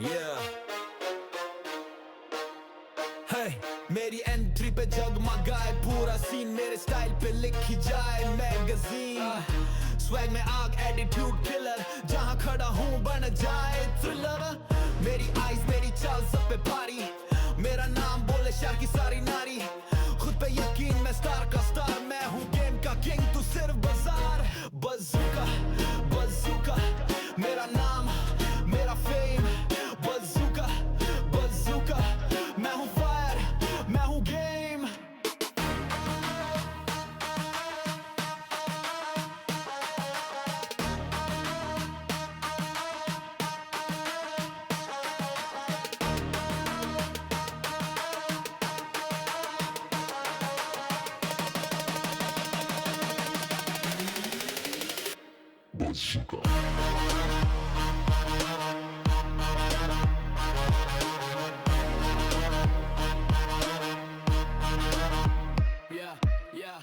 Yeah. Hey, मेरी entry पे जगमगाए पूरा सीन, मेरे स्टाइल पे लिखी जाए मैगजीन। स्वैग में आग, एटीट्यूड किलर, जहां खड़ा हूं बन जाए थ्रिलर। मेरी आइज, मेरी चाल सब पे भारी, मेरा नाम बोले शहर की सारी नारी। खुद पे यकीन, मैं स्टार का स्टार, मैं हूं गेम का किंग, तू सिर्फ बाजार। बज़ूका बज़ूका मेरा नाम, मेरा फेम। बज़ूका बज़ूका मैं हूं फायर, मैं हूं गेम। Yeah, yeah.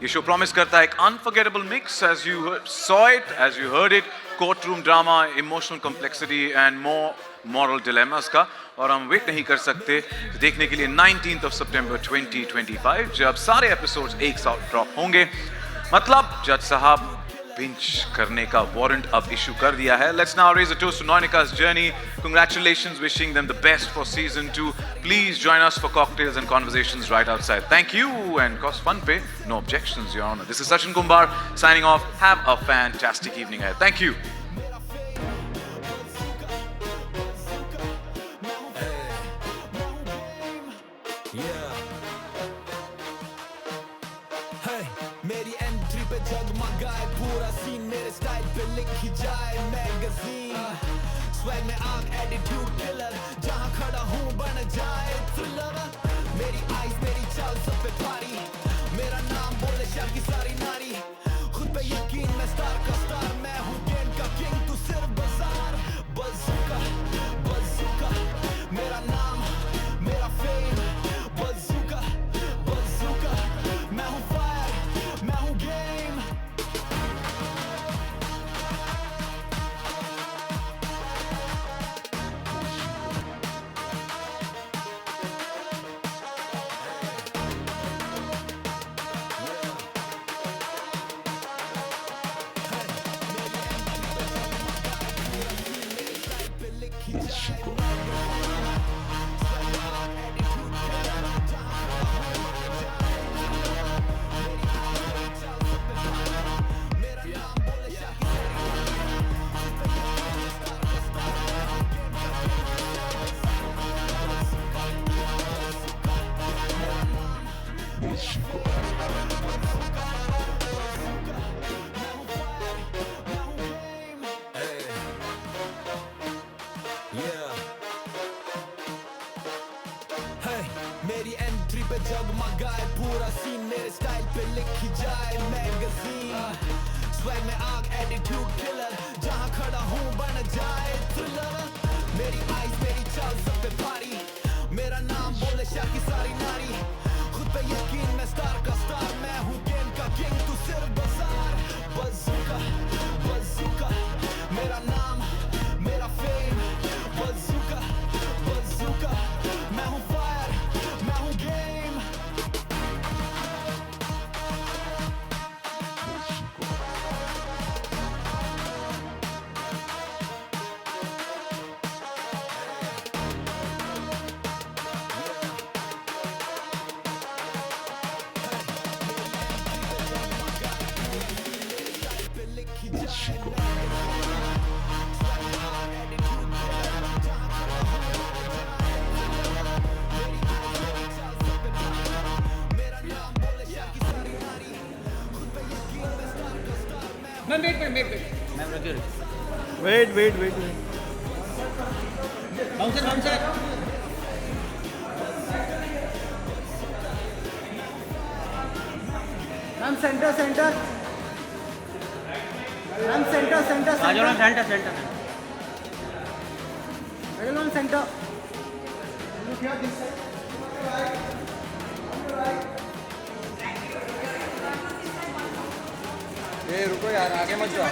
ये शो प्रॉमिस करता है एक unforgettable mix, as you saw it, as you heard it, court room drama, emotional complexity and more moral dilemmas का। और हम वेट नहीं कर सकते देखने के लिए 19th of September 2025, जब सारे एपिसोड्स एक साथ ड्रॉप होंगे। मतलब जज साहब बिंच करने का वारंट अब इशू कर दिया है। Let's now raise a toast to Nayanika's journey. Congratulations, wishing them the best for season 2. Please join us for cocktails and conversations right outside. Thank you, and cost fun pay, no objections, Your Honor. This is Sachin Kumbar signing off. Have a fantastic evening ahead. Thank you. मेरी entry पे जगमगाए पूरा scene, मेरे style पे लिखी जाए magazine. Swag में आग, attitude killer, जहां खड़ा हूं बन जाए थ्रिलर। मेरी आइज, मेरी चाल सब पे भारी, मेरा नाम बोले शहर की सारी नारी। खुद पे यकीन, मैं स्टार का स्टार, मैं हूं गेम का किंग, तू सिर्फ बाजार। बज़ूका बज़ूका मेरा नाम, मेरा फेम। बज़ूका बज़ूका मैं हूं फायर, मैं हूं गेम। मेरी एंट्री पे जगमगाए पूरा सीन, मेरे स्टाइल पे लिखी जाए मैगजीन। स्वैग में आग, एटीट्यूड किलर, जहां खड़ा हूं बन जाए थ्रिलर। मेरी आइज, मेरी चाल सब पे भारी, मेरा नाम बोले शहर की सारी नारी। खुद पे यकीन, मैं स्टार का स्टार, मैं हूं गेम का किंग, तू सिर्फ बाजार। बज़ूका बज़ूका मेरा नाम, मेरा फेम। बज़ूका बज़ूका मैं हूं फायर, मैं हूं game. Wait. Bouncer. Ma'am centre centre ma'am centre centre आजो ma'am centre centre ma'am centre ये रुको यार आगे मत जाओ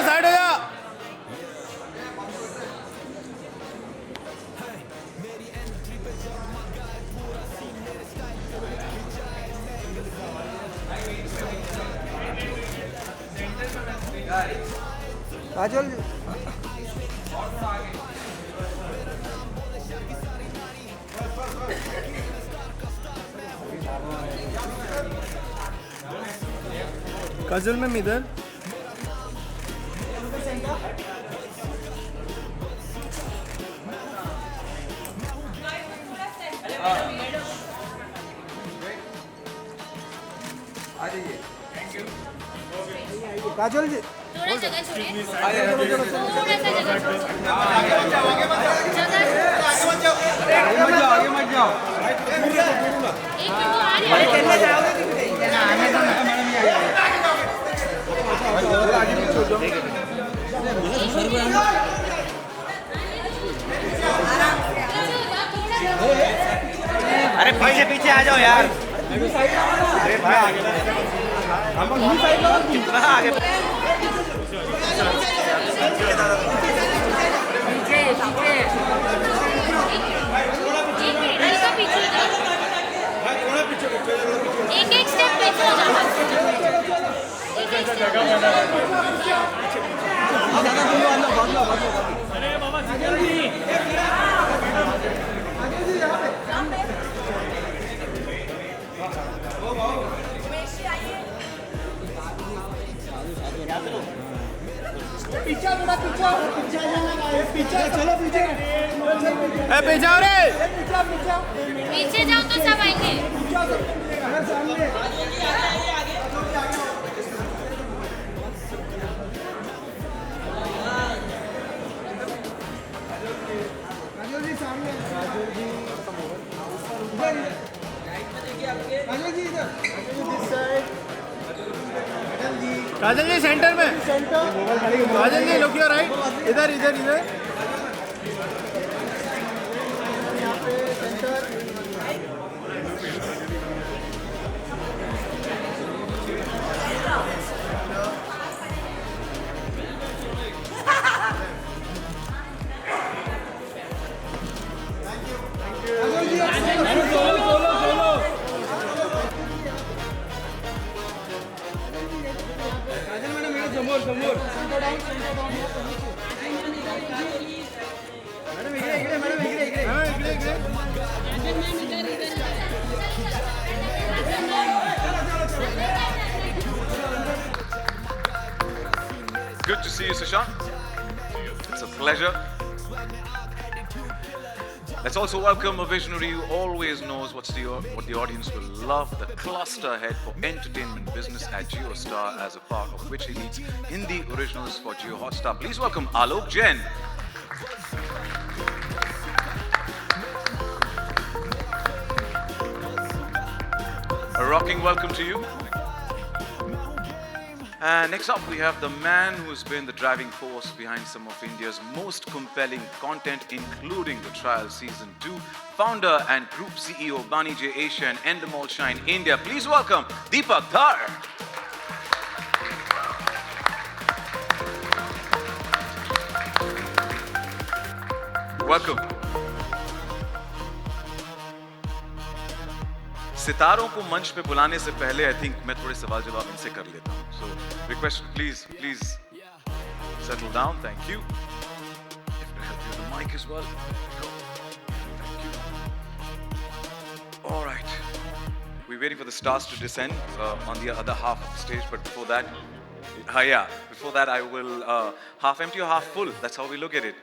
साइड हो जा काजल काजल मैम इधर काजल जी थोड़ा जगह छोड़िए थोड़ा सा जगह आगे मत जाओ एक मिनट वो आ रहे हैं अरे पीछे पीछे आ जाओ यार अरे भाई आगे आगे एक मिनट हल्का पीछे हो जाओ एक एक स्टेप पीछे हो जाओ एक एक स्टेप पीछे आओ रे पीछे जाओ तो सब आएंगे काजल जी सामने काजल जी इधर काजल जी सेंटर में काजल जी लुक योर राइट इधर इधर इधर Good to see you, Sushant. It's a pleasure. Let's also welcome a visionary who always knows what the audience will love, the cluster head for entertainment business at JioStar, as a part of which he leads Hindi originals for Jio Hotstar. Please welcome Alok Jain. A rocking welcome to you. And next up, we have the man who's been the driving force behind some of India's most compelling content, including the Trial Season 2, founder and Group CEO Bani J Asia and Endemol Shine India. Please welcome Deepak Dhar. Welcome. सितारों को मंच पे बुलाने से पहले I think मैं थोड़े सवाल जवाब इनसे कर लेता हूँ. So request, please settle down. Thank you. If I help you with the mic as well. Thank you. All right. We waiting for the stars to descend on the other half of the stage, but before that, before that I will half empty or half full. That's how we look at it.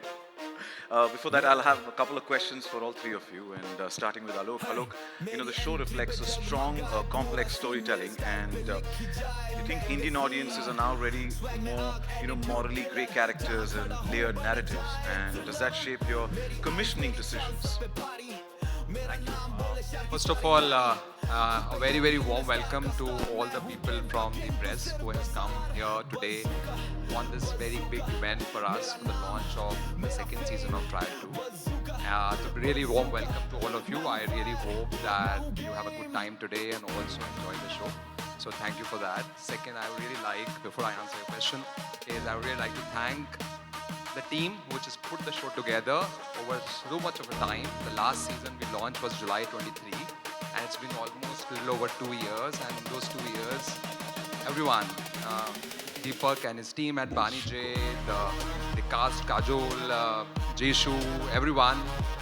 Before that, I'll have a couple of questions for all three of you, and starting with Alok. Alok, the show reflects a strong, complex storytelling, and you think Indian audiences are now ready for more, morally grey characters and layered narratives, and does that shape your commissioning decisions? First of all, a very, very warm welcome to all the people from the press who has come here today on this very big event for us for the launch of the second season of Trial 2. So really warm welcome to all of you. I really hope that you have a good time today and also enjoy the show. So thank you for that. Second, I would really like, before I answer your question, I would really like to thank the team which has put the show together over so much of a time. The last season we launched was July 23, and it's been almost a little over 2 years, and in those 2 years, everyone, Deepak and his team at Bani J, the cast, Kajol, Jeshu, everyone,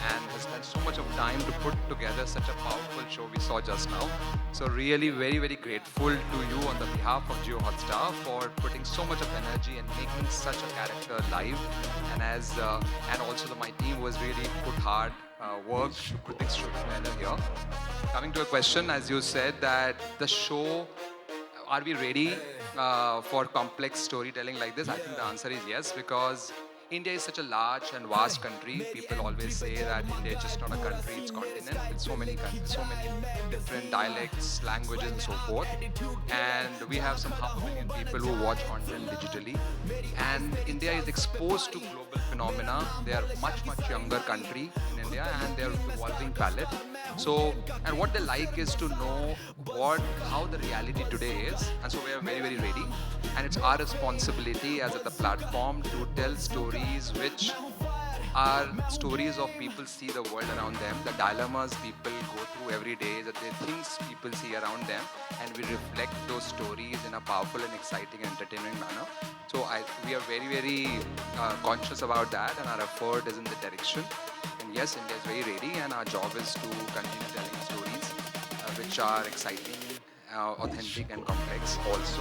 and has spent so much of time to put together such a powerful show we saw just now. So really very, very grateful to you on the behalf of Jio Hotstar for putting so much of energy and making such a character live, and also my team was really put hard work to put this show together here. Coming to a question, as you said, that the show, are we ready for complex storytelling like this? I think the answer is yes, because India is such a large and vast country. People always say that India is just not a country, it's a continent with so many countries, so many different dialects, languages and so forth. And we have some 500,000 people who watch content digitally. And India is exposed to global phenomena. They are much younger country in India, and they are evolving palette. So, and what they like is to know how the reality today is. And so we are very, very ready. And it's our responsibility as at the platform to tell stories which are stories of people see the world around them, the dilemmas people go through every day, the things people see around them, and we reflect those stories in a powerful and exciting and entertaining manner. So we are very, very conscious about that, and our effort is in the direction. And yes, India is very ready, and our job is to continue telling stories which are exciting, authentic and complex also,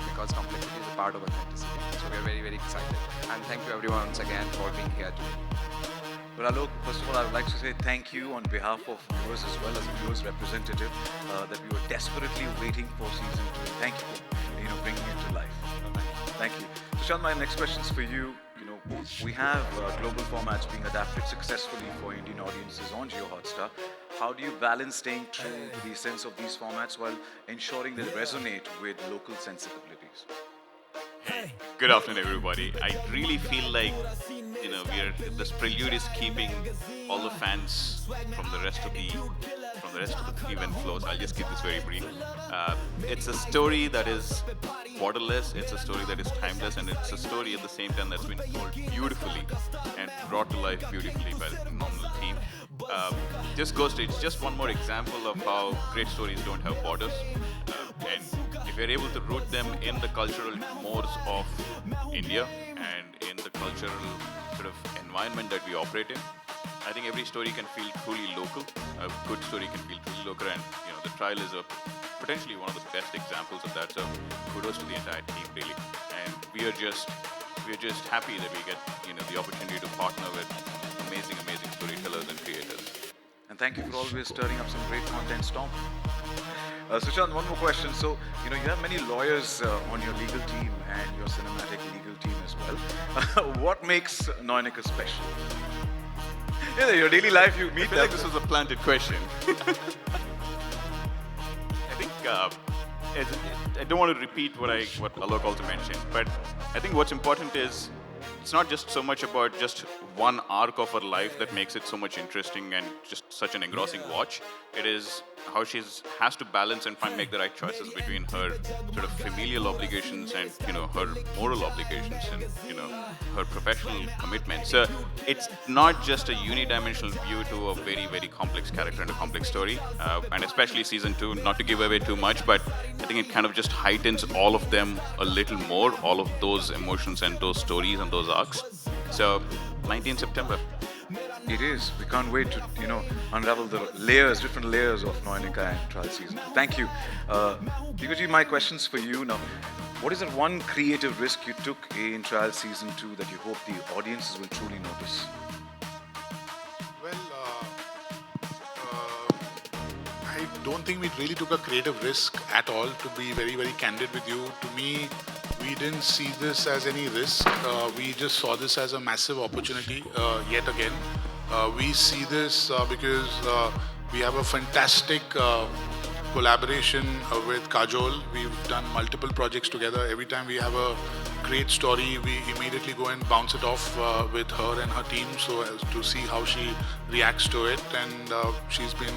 because complexity is a part of authenticity. So we are very, very excited. And thank you everyone once again for being here today. Well, Alok, first of all, I would like to say thank you on behalf of viewers as well as viewers representative that we were desperately waiting for season 2. Thank you for bringing it to life. Thank you. Sushant, my next question is for you. We have global formats being adapted successfully for Indian audiences on Jio Hotstar. How do you balance staying true to the essence of these formats while ensuring they resonate with local sensibilities? Good afternoon, everybody. I really feel like this prelude is keeping all the fans from the rest of the event flows. I'll just keep this very brief. It's a story that is borderless. It's a story that is timeless, and it's a story at the same time that's been told beautifully and brought to life beautifully by the phenomenal team. It's just one more example of how great stories don't have borders, and if we're able to root them in the cultural mores of India and in the cultural sort of environment that we operate in, I think every story can feel truly local. A good story can feel truly local, and the trial is potentially one of the best examples of that. So kudos to the entire team, really. And we're just happy that we get the opportunity to partner with amazing storytellers and creators. And thank you for always stirring up some great content, Storm. Sushant, one more question. So, you have many lawyers on your legal team and your cinematic legal team as well. What makes Noinika special? Your daily life, you meet I feel like this was a planted question. I think I don't want to repeat what Alok also mentioned, but I think what's important is it's not just so much about just one arc of her life that makes it so much interesting and just such an engrossing watch. It is how she has to balance and make the right choices between her sort of familial obligations and her moral obligations and her professional commitments. So it's not just a unidimensional view to a very, very complex character and a complex story, and especially season 2, not to give away too much, but I think it kind of just heightens all of them a little more, all of those emotions and those stories and those arcs. So 19th September. It is. We can't wait to, unravel the layers, different layers of Noyanika and Trial Season 2. Thank you. Dikuji, my questions for you now. What is that one creative risk you took in Trial Season 2 that you hope the audiences will truly notice? Well, I don't think we really took a creative risk at all, to be very, very candid with you. To me, we didn't see this as any risk. We just saw this as a massive opportunity yet again. We see this because we have a fantastic collaboration with Kajol. We've done multiple projects together. Every time we have a great story, we immediately go and bounce it off with her and her team so as to see how she reacts to it. And she's been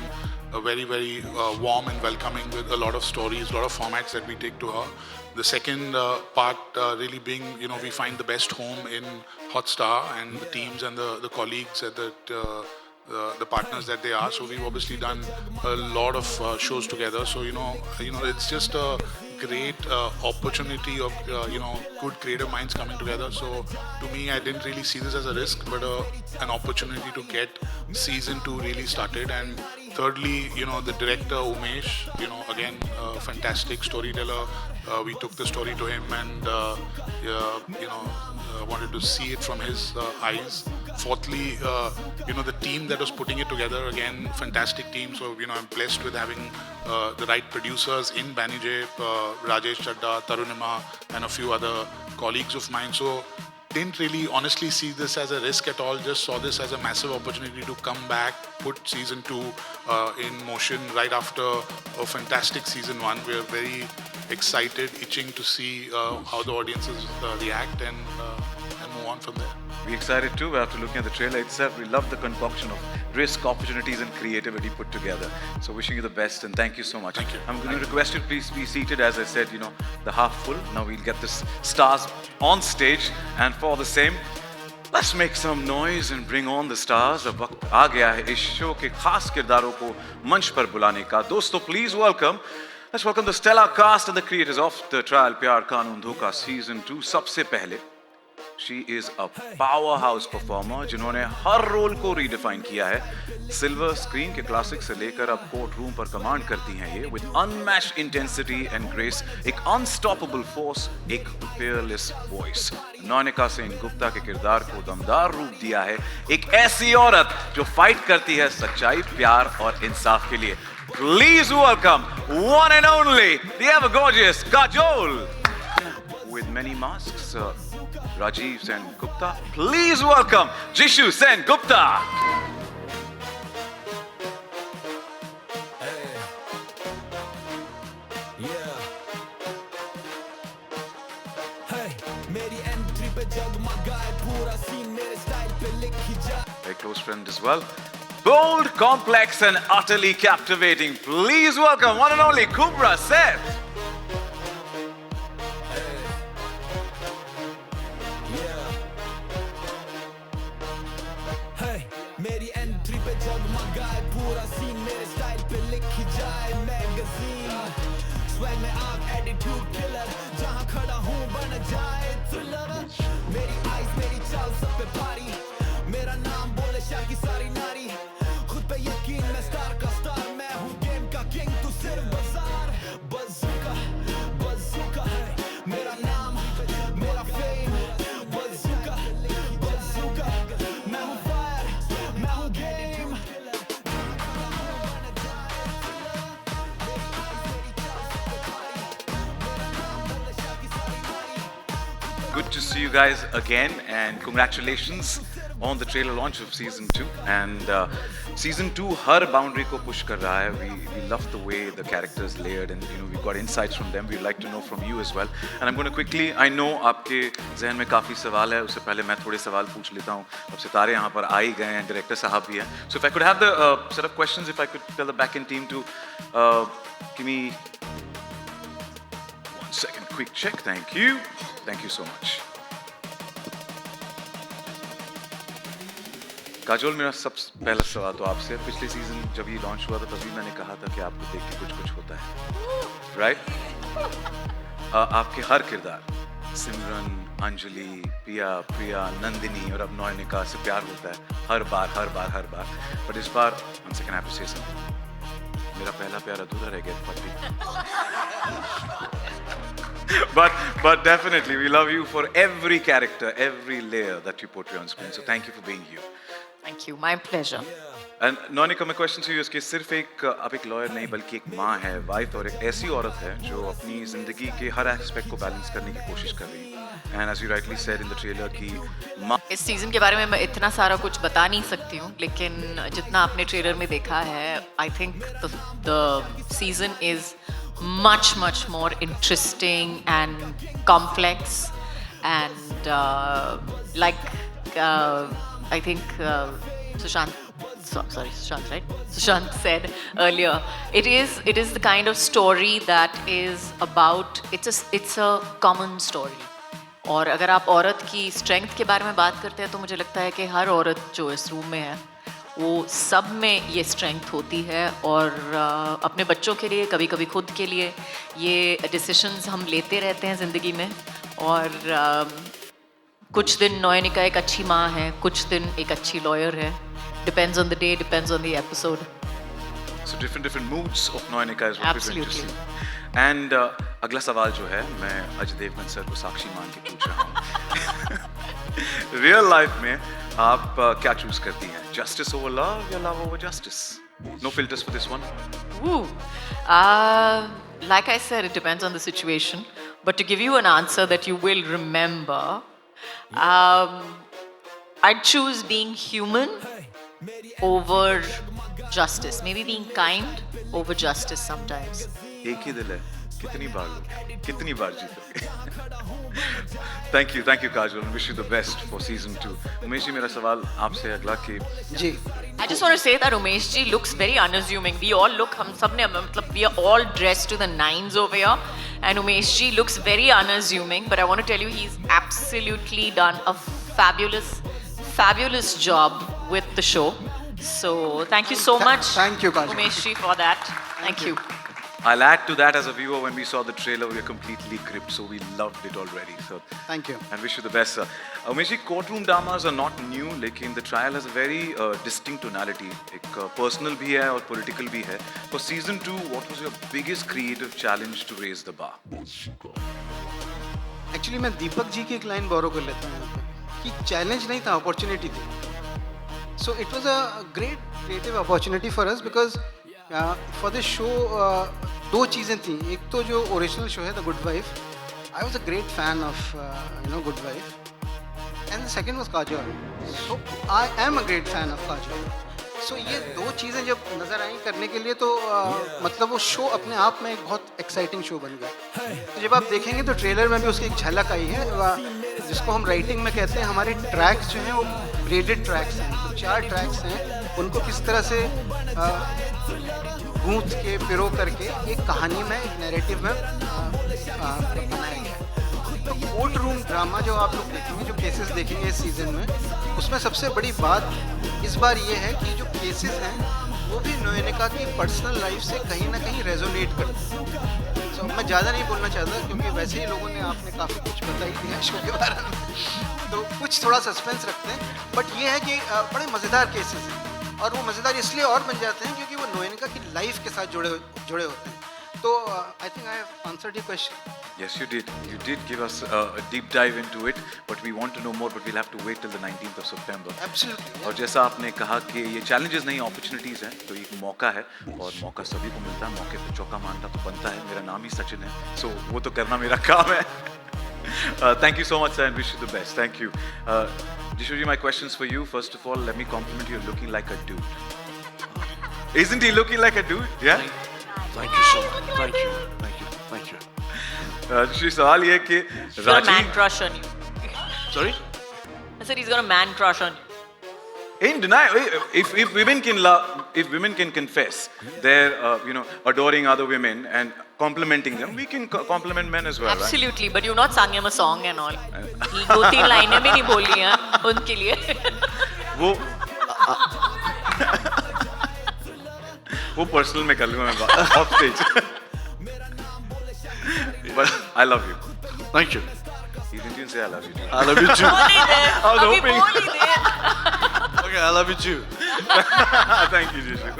very, very warm and welcoming with a lot of stories, a lot of formats that we take to her. The second part really being, we find the best home in Hotstar and the teams and the colleagues at the partners that they are. So we've obviously done a lot of shows together. So, it's just a great opportunity of, good creative minds coming together. So to me, I didn't really see this as a risk, but an opportunity to get season 2 really started. And thirdly, the director, Umesh, again, a fantastic storyteller. We took the story to him and, wanted to see it from his eyes. Fourthly, the team that was putting it together, again, fantastic team. So, I'm blessed with having the right producers in Banijay, Rajesh Chadda, Tarunima, and a few other colleagues of mine. So, didn't really honestly see this as a risk at all, just saw this as a massive opportunity to come back, put season 2 in motion right after a fantastic season 1. We're very excited, itching to see how the audiences react and move on from there. We're excited too after looking at the trailer itself. We love the concoction of risk, opportunities and creativity put together. So wishing you the best and thank you so much. Thank you. I'm going to request you to please be seated. As I said, the half full. Now we'll get the stars on stage, and for the same, let's make some noise and bring on the stars. अब वक्त आ गया है इस show के खास किरदारों को मंच पर बुलाने का. दोस्तों, please let's welcome the stellar cast and the creators of the Trial Pyar Kanun Dhoka Season 2. सबसे पहले, she is a powerhouse performer जिन्होंने हर रोल को redefine किया है. सिल्वर स्क्रीन के क्लासिक से लेकर अब कोर्ट रूम पर कमांड करती हैं ये with unmatched intensity and grace. एक unstoppable force, एक fearless voice. नौनिका सेन गुप्ता के किरदार को दमदार रूप दिया है. एक ऐसी औरत जो फाइट करती है सच्चाई, प्यार और इंसाफ के लिए. Please welcome one and only, the ever gorgeous Kajol. With many masks, Rajiv Sen Gupta. Please welcome Jishu Sen Gupta. Very close friend as well. Bold, complex and utterly captivating. Please welcome one and only Kubra Seth. मेरी entry पे जगमगाए पूरा scene मेरे style पे लिखी जाए magazine swag में आग attitude killer जहां खड़ा हूं बन जाए थ्रिलर मेरी आइज मेरी चाल सब पे भारी मेरा नाम बोले शाह की सारी नारी खुद पे यकीन मैं स्टार का स्टार मैं हूं गेम का किंग तू सिर्फ बाजार बज़ूका बज़ूका है मेरा नाम मेरा फेम बज़ूका बज़ूका मैं हूं Good to see you guys again, and congratulations on the trailer launch of season 2. And season 2 har boundary ko push kar raha hai. We love the way the characters layered, and we've got insights from them. We'd like to know from you as well. And I'm going to quickly, I know आपके ज़हन में काफ़ी सवाल है, उससे पहले मैं थोड़े सवाल पूछ लेता हूँ. अब सितारे यहाँ पर आ ही गए हैं, डायरेक्टर साहब भी हैं. So if I could have the set of questions, if I could tell the back-end team to give me 1 second, quick check. Thank you. Thank you so much. Kajol, मेरा सबसे पहला सवाल तो आपसे. पिछले सीजन जब ये लॉन्च हुआ था तभी मैंने कहा था कि आपको देख के कुछ कुछ होता है, राइट? आपके हर किरदार, सिमरन, अंजलि, प्रिया, नंदिनी और अब नयनिका से प्यार होता है हर बार. बट इस बार once again I have to say something. मेरा पहला प्यार अधूरा रह गया पति. But definitely we love you for every character, every layer that you portray on screen. So thank you for being you. Thank you, my pleasure. And नौनिका, my question to you is कि सिर्फ आप एक lawyer नहीं बल्कि एक माँ है, wife और एक ऐसी औरत है जो अपनी जिंदगी के हर एस्पेक्ट को बैलेंस करने की कोशिश कर रही है. And as you rightly said in the trailer कि माँ इस सीजन के बारे में मैं इतना सारा कुछ बता नहीं सकती हूँ, लेकिन जितना आपने ट्रेलर में देखा है, I think the season is much more interesting and complex and like I think Sushant said earlier, it is the kind of story that is about it's a common story. और अगर आप औरत की strength के बारे में बात करते हैं तो मुझे लगता है कि हर औरत जो इस रूम में है वो सब में ये स्ट्रेंथ होती है, और अपने बच्चों के लिए, कभी कभी खुद के लिए ये डिसीशंस हम लेते रहते हैं ज़िंदगी में. और कुछ दिन नयनिका एक अच्छी माँ है, कुछ दिन एक अच्छी लॉयर है. Depends on the day, depends on the episode. So different moods of Noyanika is what we're going to see. And अगला सवाल जो है मैं अजय देवगन सर को साक्षी मान के पूछ रहा हूँ. रियल लाइफ में आप क्या चूज करती हैं? Justice over love या love over justice? No filters for this one. Woo. Like I said, it depends on the situation. But to give you an answer that you will remember, I'd choose being human over justice. Maybe being kind over justice sometimes. एक ही दिल है, कितनी बार जीतोगे. Thank you Kajal, and wish you the best for season 2. Umesh ji, मेरा सवाल आपसे अगला कि जी, I just want to say that Umesh ji looks very unassuming. We all look, हम सब ने मतलब we are all dressed to the nines over here, and Umesh ji looks very unassuming. But I want to tell you, he's absolutely done a fabulous job with the show. So thank you so much. Thank you, Kajal. Umesh ji, for that. Thank you. I'll add to that, as a viewer, when we saw the trailer, we were completely gripped, so we loved it already. So thank you. And wish you the best, sir. Umesh ji, courtroom dramas are not new, लेकिन the trial has a very distinct tonality. एक personal भी है और political भी है. For season 2, what was your biggest creative challenge to raise the bar? Actually मैं दीपक जी की एक लाइन बोरो कर लेता हूँ यहाँ पे कि चैलेंज नहीं था, अपॉर्चुनिटी थी. So it was a great creative opportunity for us because for this show दो चीज़ें थी. एक तो जो ओरिजिनल शो है the Good Wife, I was a great fan of Good Wife, and the second was Kajol. So I am a great fan of Kajol. So ये दो चीज़ें जब नज़र आई करने के लिए तो मतलब वो शो अपने आप में एक बहुत एक्साइटिंग शो बन गया. तो जब आप देखेंगे तो ट्रेलर में भी उसकी एक झलक आई है, जिसको हम राइटिंग में कहते हैं हमारे ट्रैक्स जो हैं वो ग्रेडेड ट्रैक्स हैं. तो 4 ट्रैक्स हैं, उनको किस तरह से गूंथ के पिरो करके एक कहानी में, एक नैरेटिव में बनाया गया है. तो कोर्ट रूम ड्रामा जो आप लोग देखेंगे, जो केसेस देखेंगे इस सीज़न में, उसमें सबसे बड़ी बात इस बार ये है कि जो केसेस हैं वो भी नयनिका की पर्सनल लाइफ से कहीं ना कहीं रेजोनेट करते हैं. तो मैं ज़्यादा नहीं बोलना चाहता क्योंकि वैसे ही लोगों ने आपने काफ़ी कुछ बता ही दिया शो के बारे में, तो कुछ थोड़ा सस्पेंस रखते हैं. बट ये है कि बड़े मज़ेदार केसेस हैं, और वो मज़ेदार इसलिए और बन जाते हैं क्योंकि वो नयनिका की लाइफ के साथ जुड़े होते हैं. So I think I have answered your question. Yes, you did. You did give us a deep dive into it, but we want to know more. But we'll have to wait till the 19th of September. Absolutely. और जैसा आपने कहा कि ये challenges नहीं, opportunities हैं, तो एक मौका है और मौका सभी को मिलता है. मौके पे चौका मारना तो बनता है. मेरा नाम ही सचिन है, so वो तो करना मेरा काम है. Thank you so much, sir, and wish you the best. Thank you. Jishu ji, my questions for you. First of all, let me compliment you. Looking like a dude. Isn't he looking like a dude? Yeah. Thank you so much. Thank you. Jishu, सवाल ये है कि He's got a man crush on you. Sorry? I said he's got a man crush on you. In denial, if women can love, if women can confess they're adoring other women and complimenting them, we can compliment men as well. Absolutely, but you've not sung him a song and all. 2-3 लाइनें भी नहीं बोली हैं उनके लिए. वो personal में कर लूँगा मैं of stage. But I love you. Thank you. He's Indian can say I love you too. I love you too. I was hoping. Okay, I love you too. Thank you, Jishu.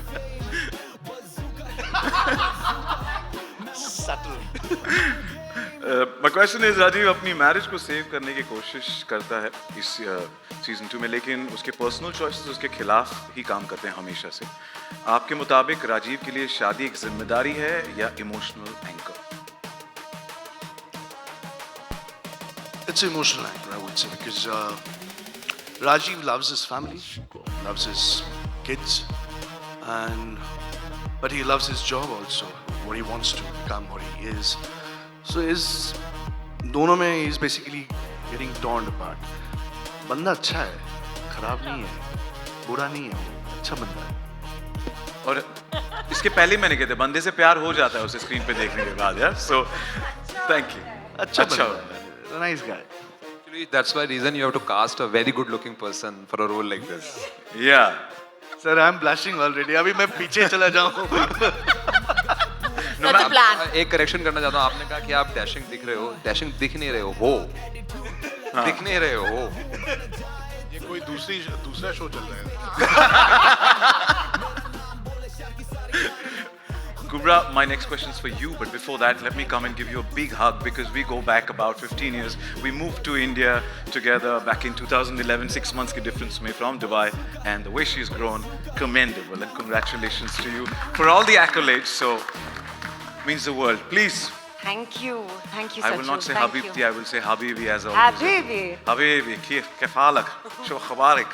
Subtle. My question is, Rajiv अपनी marriage को save करने की कोशिश करता है इस season 2 में, लेकिन उसके पर्सनल चॉइसेस उसके खिलाफ ही काम करते हैं हमेशा से. आपके मुताबिक राजीव के लिए शादी एक जिम्मेदारी है या emotional anchor? It's emotional anchor, I would say, because Rajiv loves his family, loves his kids, but he loves his job also, what he wants to become, what he is. So दोनों में is basically getting torn apart. बंदा अच्छा है, खराब नहीं है, बुरा नहीं है, अच्छा बंदा है. और इसके पहले ही मैंने कहते बंदे से प्यार हो जाता है उसे स्क्रीन पे देखने के बाद यार. So thank you. अच्छा बंदा है, a nice guy. Actually, that's why reason you have to cast a very good looking person for a role like this. Yeah. Sir, I'm blushing already. अभी मैं पीछे चला जाऊँ. That's the plan. एक correction करना चाहता हूँ. आपने कहा कि आप डैशिंग दिख रहे हो. डैशिंग दिख नहीं रहे हो. दिख नहीं रहे हो. ये कोई दूसरा शो चल रहा है. Kubra, my next question is for you, but before that, let me come and give you a big hug because we go back about 15 years. We moved to India together back in 2011, 6 months ki difference mein from Dubai, and the way she's grown, commendable, and congratulations to you for all the accolades. So, means the world. Please. Thank you, I Sachin. will not say Thank Habibti, you. I will say Habibi as always. Habibi. Habibi, kif halak? Sho khabarik?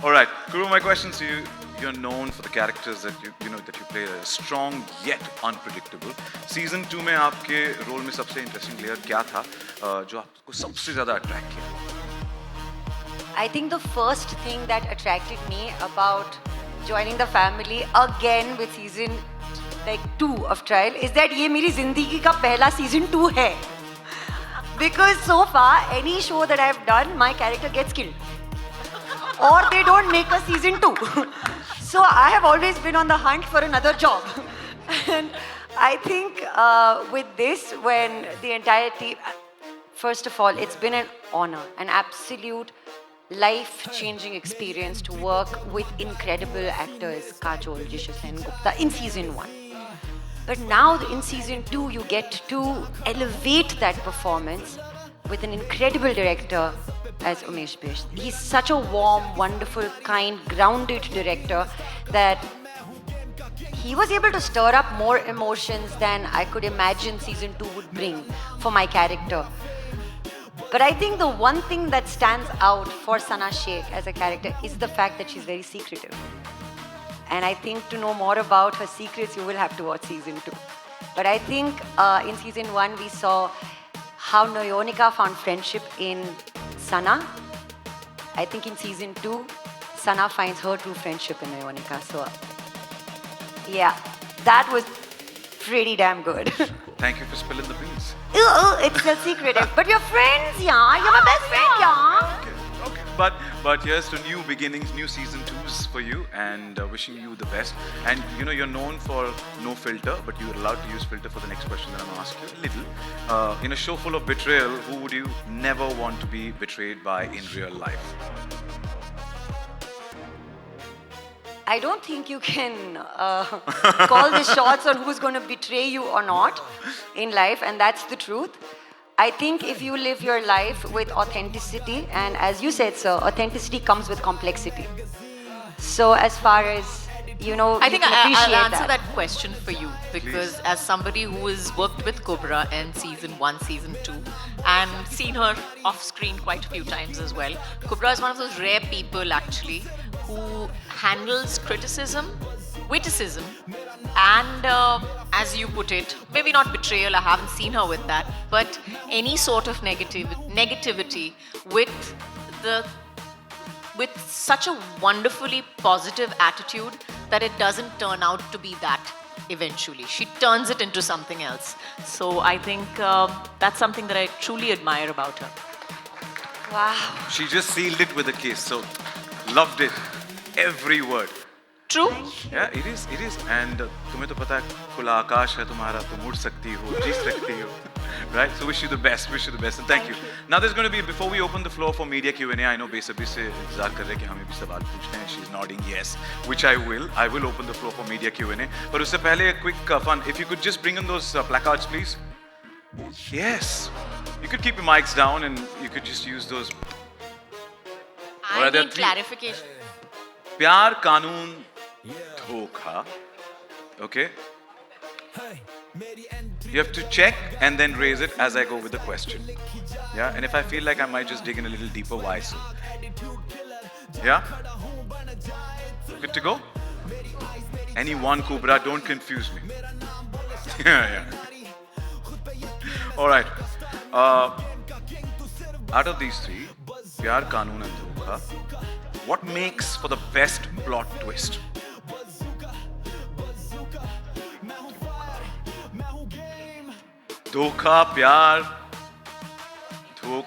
All right, Guru, my question to you. You're known for the characters that you know that you play. Strong yet unpredictable. Season 2 में आपके role में सबसे interesting layer क्या था जो आपको सबसे ज़्यादा अट्रैक्ट किया? I think the first thing that attracted me about joining the family again with season 2 of Trial is that ये मेरी जिंदगी का पहला season 2 है. Because so far any show that I've done, my character gets killed. Or they don't make a season 2. So I have always been on the hunt for another job. And I think with this, when the entire team, first of all, it's been an honor, an absolute life-changing experience to work with incredible actors, Kajol, Jishu Sen Gupta, in season 1. But now in season 2, you get to elevate that performance with an incredible director as Umesh Bish. He's such a warm, wonderful, kind, grounded director that he was able to stir up more emotions than I could imagine season 2 would bring for my character. But I think the one thing that stands out for Sana Sheikh as a character is the fact that she's very secretive. And I think to know more about her secrets, you will have to watch season 2. But I think in season 1, we saw how Nayonika found friendship in Sana. I think in season 2, Sana finds her true friendship in Nayonika. So, yeah, that was pretty damn good. Thank you for spilling the beans. It's still secretive. But you're friends, yeah. You're my best friend, yeah. Okay. But here's to new beginnings, new season 2s for you, and wishing you the best. And you know you're known for no filter, but you're allowed to use filter for the next question that I'm going to ask you. A little. In a show full of betrayal, who would you never want to be betrayed by in real life? I don't think you can call the shots on who's going to betray you or not in life, and that's the truth. I think if you live your life with authenticity, and as you said, sir, authenticity comes with complexity. So as far as, you know, I you think can I'll appreciate answer that. that question for you because as somebody who has worked with Cobra in season 1, season 2 and seen her off screen quite a few times as well, Cobra is one of those rare people actually who handles criticism, witticism and as you put it, maybe not betrayal, I haven't seen her with that, but any sort of negativity with such a wonderfully positive attitude that it doesn't turn out to be that eventually. She turns it into something else. So I think that's something that I truly admire about her. Wow. She just sealed it with a kiss, so loved it. Every word. True. Yeah, it is. And तुम्हें तो पता है खुला आकाश है तुम्हारा, तुम उड़ सकती हो, जी सकती हो. Right? So wish you the best, and thank you. Now there's going to be, before we open the floor for media Q&A, I know बेसब्री से इंतजार कर रहे हैं कि हमें भी सवाल पूछने हैं. She's nodding yes, which I will open the floor for media Q&A. But उससे पहले a quick fun. If you could just bring in those placards, please. Yes. You could keep your mics down and you could just use those. I need clarification. प्यार कानून धोखा. Okay. You have to check and then raise it as I go with the question. Yeah, and if I feel like I might just dig in a little deeper, why so? Yeah? Good to go? Any one, Kubra, don't confuse me. Yeah. Alright. Out of these three, Pyar, Kaanoon and Dhokha, what makes for the best plot twist? Dhokha, Pyar, Dhok.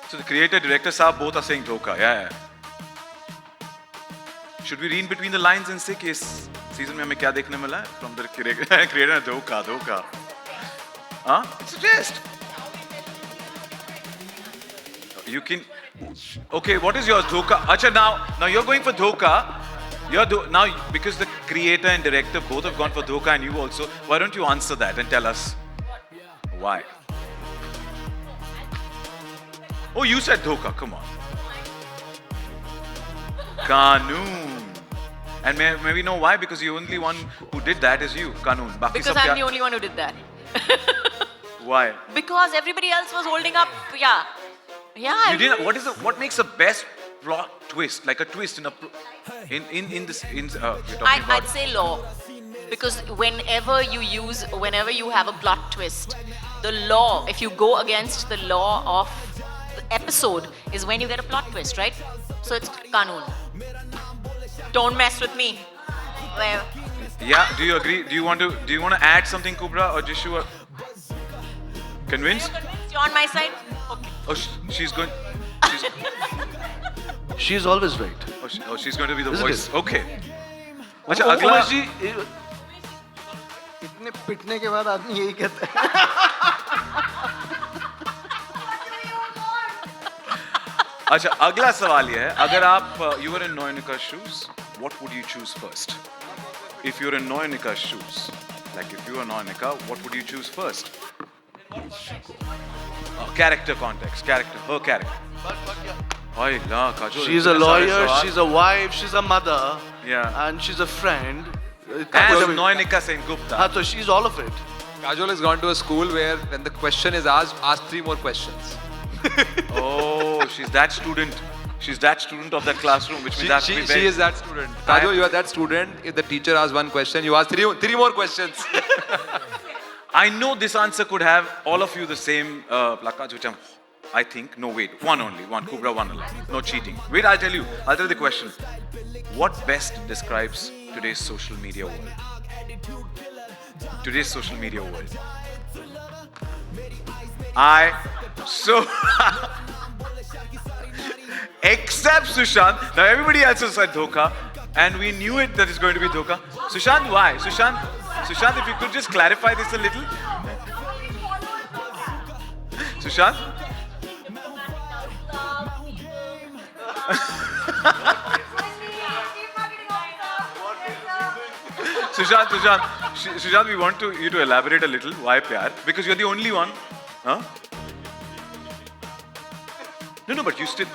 So the creator, director, saab both are saying Dhokha. Yeah. Should we read between the lines and say कि इस season में हमें क्या देखने मिला है from the creator? Dhokha. Huh? It's a test. You can. Okay, what is yours? Dhokha. Acha, now you're going for Dhokha. Now, because the creator and director both have gone for Dhokha and you also, why don't you answer that and tell us why? Oh, you said Dhokha, come on. Kaanoon. And may we know why? Because the only one who did that is you, Kaanoon. Because I'm the only one who did that. Why? Because everybody else was holding up, yeah. You didn't. What makes the best plot twist? Like a twist in in this. You're talking about. I'd say law, because whenever you have a plot twist, the law, if you go against the law of the episode, is when you get a plot twist, right? So it's Kaanoon. Don't mess with me. Well. Yeah. Do you agree? Do you want to add something, Kubra, or just you are convinced? You're on my side. Okay. Oh, she's going. She's always right. She's going to be the Isn't voice. it? Okay. अच्छा अगला जी इतने पिटने के बाद आदमी यही कहता है. अच्छा अगला सवाल ये है, अगर आप you were in Noyanika's shoes, what would you choose first? If you're in Noyanika's shoes, like if you were Noyanika, what would you choose first? Character context, her character. She's a lawyer, she's a wife, she's a mother, yeah, and she's a friend. And Noyanika Sengupta. So she's all of it. Kajol has gone to a school where when the question is asked, ask 3 more questions. Oh, she's that student. She's that student of that classroom, which means she is that student. Kajol, you are that student. If the teacher asks 1 question, you ask 3 more questions. I know this answer could have all of you the same placards, which I think. No, wait. One only. One. Kubra, one only. No cheating. Wait, I'll tell you the question. What best describes today's social media world? Today's social media world. Except Sushant. Now everybody else has said Dhokha. And we knew it that it's going to be Dhokha. Sushant, why? Sushant, if you could just clarify this a little. Sushant? Sushant, we want you to elaborate a little. Why Pyar? Because you're the only one. Huh? No, but you still...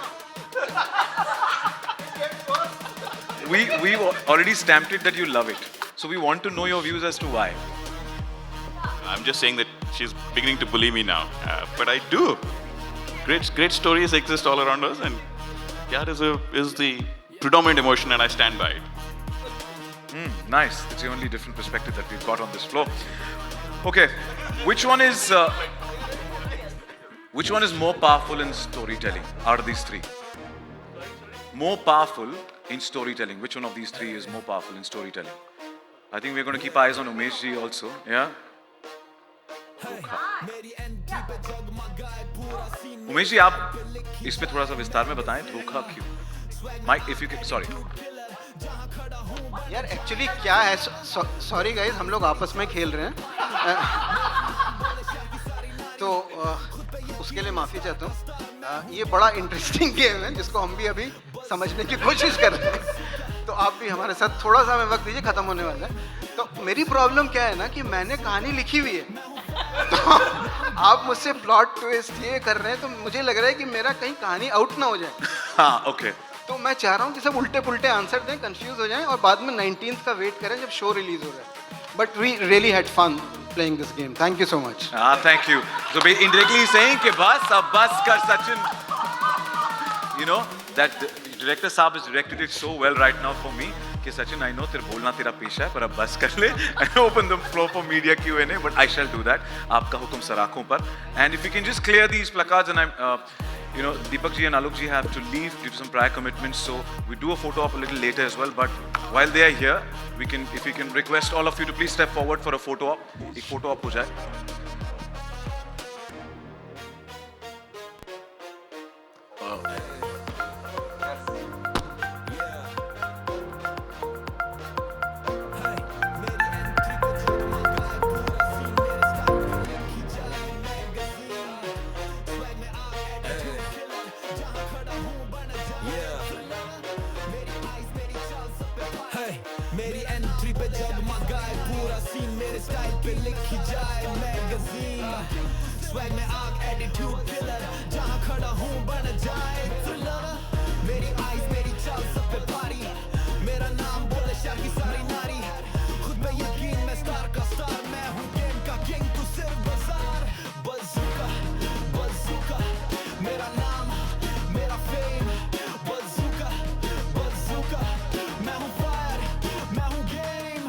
We already stamped it that you love it. So we want to know your views as to why. I'm just saying that she's beginning to bully me now. But I do. Great stories exist all around us, and Pyar is the predominant emotion, and I stand by it. Nice. It's the only different perspective that we've got on this floor. Okay, which one is more powerful in storytelling out of these three? More powerful in storytelling. Which one of these three is more powerful in storytelling? I think we're going to keep eyes on Umesh ji also. Yeah. Umesh ji आप इस पे थोड़ा सा विस्तार में बताएं धोखा क्यों? Mike, if you can, sorry. यार एक्चुअली क्या है, सॉरी गाइस, हम लोग आपस में खेल रहे हैं तो उसके लिए माफ़ी चाहता हूँ। ये बड़ा इंटरेस्टिंग गेम है जिसको हम भी अभी समझने की कोशिश कर रहे हैं, तो आप भी हमारे साथ थोड़ा सा हमें वक्त दीजिए, ख़त्म होने वाला है। तो मेरी प्रॉब्लम क्या है ना कि मैंने कहानी लिखी हुई है, तो आप मुझसे प्लॉट ट्विस्ट ये कर रहे हैं, तो मुझे लग रहा है कि मेरा कहीं कहानी आउट ना हो जाए। हाँ, ओके। तो मैं चाह रहा हूँ कि सब उल्टे पुल्टे आंसर दें, कंफ्यूज हो जाएं और बाद में 19th का वेट करें जब शो रिलीज हो रहा है। But we really had fun playing this game. Thank you so much. Thank you. So be indirectly saying कि बस अब बस कर Sachin. You know that the director साहब has directed it so well right now for me कि Sachin, I know तेरे बोलना तेरा पेशा है, पर अब बस कर ले and open the floor for media Q&A, but I shall do that. आपका हुक्म सराखों पर. And if you can just clear these placards, and I'm you know, Deepak ji and Alok ji have to leave due to some prior commitments, so we do a photo op a little later as well. But while they are here, we can, if we can request all of you to please step forward for a photo op. एक photo op हो जाए. मेरी entry पे जगमगाए पूरा scene, मेरे style पे लिखी जाए मैगजीन। स्वैग में आग, एटीट्यूड किलर, जहाँ खड़ा हूँ बन जाए थ्रिलर। मेरी आइज, मेरी चाल सब पे भारी, मेरा नाम बोले शहर की सारी नारी। खुद पे यकीन, मैं स्टार का स्टार, मैं हूँ गेम का किंग, तू सिर्फ बाजार। बज़ूका, बज़ूका, मेरा नाम, मेरा फेम। बज़ूका, बज़ूका, मैं हूँ फायर, मैं हूँ गेम।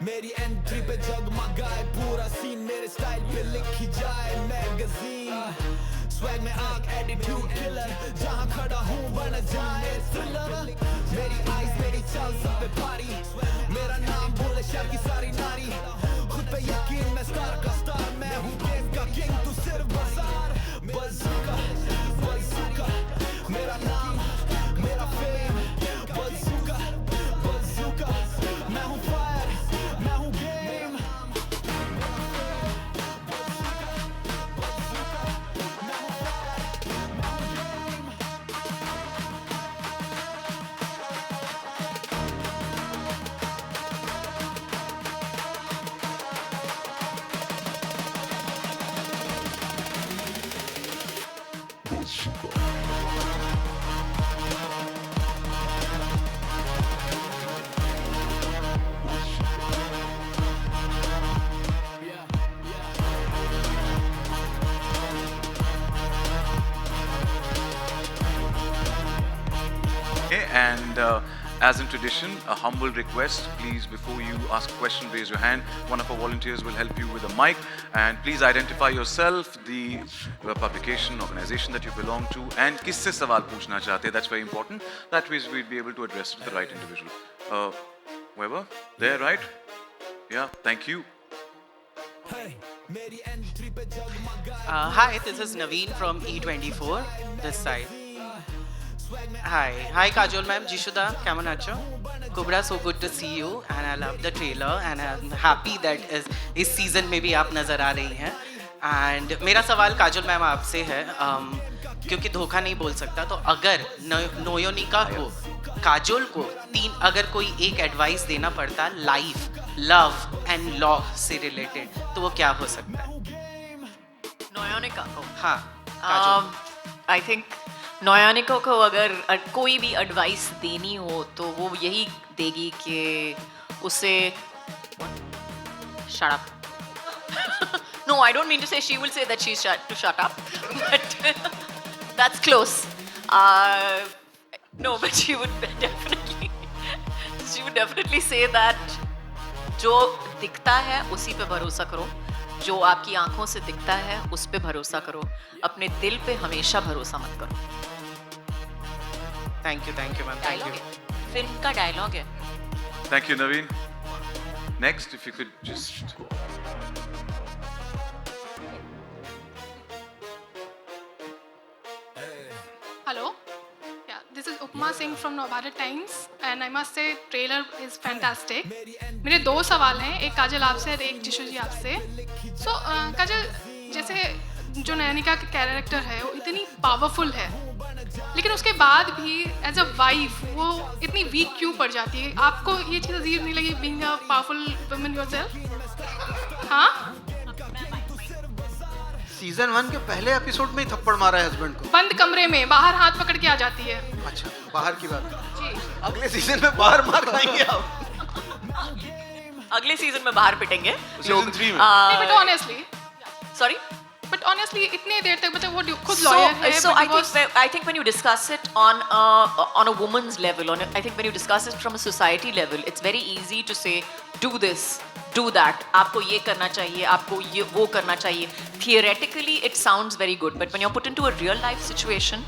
मेरी एंट्री पे जगमगाए पूरा सीन, मेरे स्टाइल पे लिखी जाए मैगजीन। स्वैग में आग, एटीट्यूड किलर, जहाँ खड़ा हूँ बन जाए थ्रिलर। मेरी आइज, मेरी चाल सब पे भारी, मेरा नाम बोले शहर की सारी नारी। खुद पे यकीन, मैं स्टार का स्टार, मैं हूँ गेम का किंग, तू सिर्फ बाजार। बज़ूका, बज़ूका, मेरा नाम, मेरा फेम। बज़ूका, बज़ूका, मैं हूँ फायर, मैं हूँ game. Okay, and as in tradition, a humble request, please, before you ask a question, raise your hand. One of our volunteers will help you with a mic, and please identify yourself, the publication, organization that you belong to, and किससे सवाल पूछना चाहते हैं. That's very important. That way we'll be able to address it to the right individual. Whoever, there, right? Yeah, thank you. Hi, this is Naveen from E24, this side. Hi Kajol ma'am, Jishuda, কেমন আছো? Kubra, so good to see you and I love the trailer and I'm happy that इस season में भी आप नज़र आ रही हैं. And मेरा सवाल काजोल मैम आपसे है, क्योंकि धोखा नहीं बोल सकता, तो अगर नोयोनिका को, काजोल को अगर कोई एक एडवाइस देना पड़ता लाइफ, लव एंड लॉ से रिलेटेड, तो वो क्या हो सकता है? नोयोनिका को? हाँ, आई थिंक नोयोनिका को अगर कोई भी एडवाइस देनी हो तो वो यही देगी कि उसे shut up. No, I don't mean to say she will say that she's to shut up, but that's close. No, but she would definitely say that जो दिखता है उसी पे भरोसा करो, जो आपकी आंखों से दिखता है उस पे भरोसा करो, अपने दिल पे हमेशा भरोसा मत करो. Thank you ma'am, thank you. Film का डायलॉग है. Thank you, Naveen. Next, if you could just. Hello. Yeah, this is Upma Singh from Navbharat Times, and I must say trailer is fantastic. मेरे दो सवाल हैं, एक काजल आपसे और एक जिशु जी आपसे. So काजल, जैसे जो नयनिका का कैरेक्टर है वो इतनी पावरफुल है, लेकिन उसके बाद भी एज अ वाइफ वो इतनी वीक क्यों पड़ जाती है? आपको ये चीज़ अजीब नहीं लगी being a powerful woman yourself? हाँ, सीजन 1 के पहले एपिसोड में ही थप्पड़ मारा है हस्बैंड को. बंद कमरे में बाहर हाथ पकड़ के आ जाती है. अच्छा, बाहर की बात. जी, अगले सीजन में बाहर मार खाएंगे आप. अगले सीजन में बाहर पिटेंगे सीजन 3 में. नहीं, but honestly, sorry. but honestly इतने देर तक मतलब वो खुद लॉयर है. So I think when you discuss it on a woman's level, I think when you discuss it from a society level, it's very easy to say do this, do that. आपको ये करना चाहिए, आपको ये वो करना चाहिए. Theoretically, it sounds very good, but when you're put into a real life situation,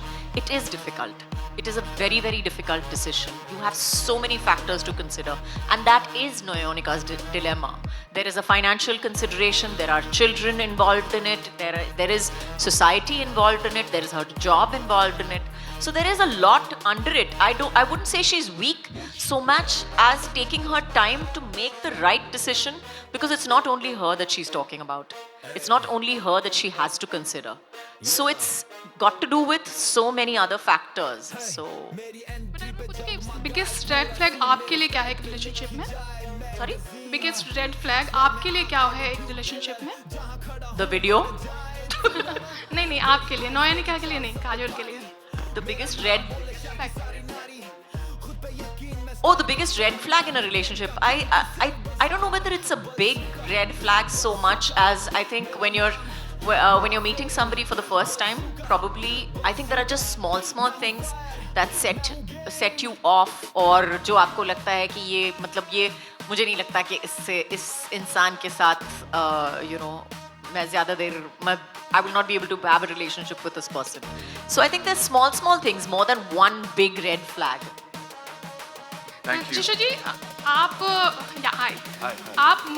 it is difficult. It is a very, very difficult decision. You have so many factors to consider, and that is Noyonika's dilemma. There is a financial consideration, there are children involved in it, there is society involved in it, there is her job involved in it. So there is a lot under it. I wouldn't say she's weak so much as taking her time to make the right decision, because it's not only her that she's talking about. It's not only her that she has to consider. So it's got to do with so many other factors. So biggest red flag आपके लिए क्या है एक relationship में? Sorry? Biggest red flag आपके लिए क्या है एक रिलेशनशिप में? The video? नहीं, आपके लिए, नयनिका के लिए नहीं, काजोल के लिए. The biggest red Oh, the biggest red flag in a relationship. I don't know whether it's a big red flag so much as I think when you're meeting somebody for the first time, probably I think there are just small things that set you off, और जो आपको लगता है कि ये मतलब ये मुझे नहीं लगता कि इस इंसान के साथ मैं ज़्यादा देर I will not be able to have a relationship with this person. So I think there's small things more than one big red flag. Thank you. जिशु जी, आप